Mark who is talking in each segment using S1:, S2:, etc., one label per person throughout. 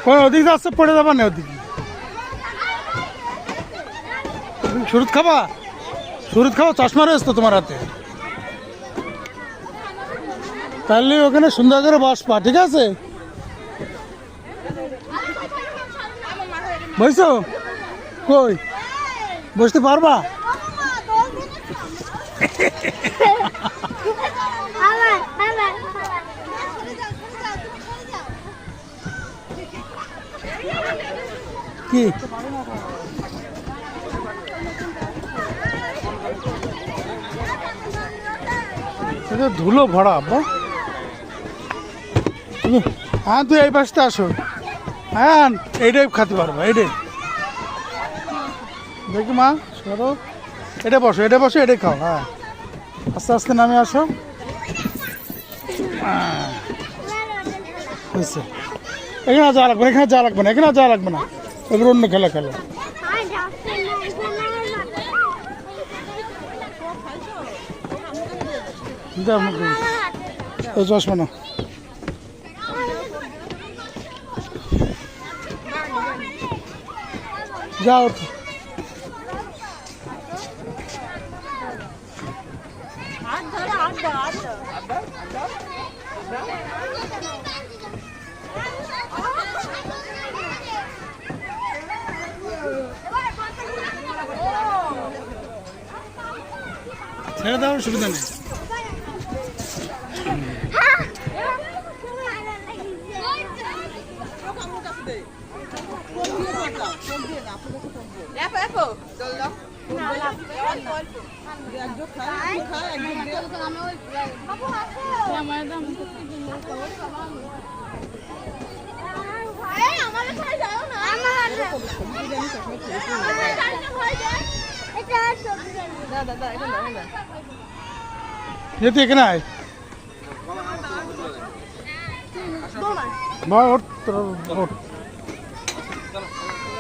S1: ওই ওদিকে যাচ্ছে, পড়ে যাবা না ওদিকে। শুরুত খাবা, শুরুত খাওয়া, চশমা রয়েছে তো তোমার হাতে, তাহলে ওখানে সুন্দর করে বসবা, ঠিক আছে? বুঝছো? কই বসতে পারবা? কি ধুলো ভরা আব্বা। হ্যাঁ তুই এই পাশটা আসো, হ্যাঁ এইটাই খেতে পারবো, এইটাই দেখি মা সরো, এটা বসো, এটা বসো, এটাই খাও। হ্যাঁ আস্তে আস্তে নামে আসো। হয়েছে, এখানে যাওয়া লাগবে না, এখানে যাওয়া লাগবে না, এখানে যাওয়া লাগবে না, এগুলো অন্য খেলা খেলো। চশমা না, যাও ছেড়ে দাও, সুবিধা নেই। যেতে এখানে আয়, ওঠ,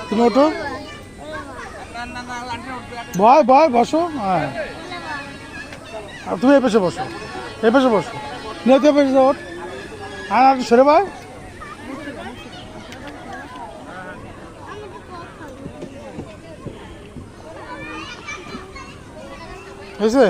S1: তুমি ওঠো, ভয় ভয় বসো। হ্যাঁ আর তুমি এ পেশে বসো, এ পেশে বসো, নিয়ে তো পেশে ওঠ, আর সরে ভাই। হয়েছে?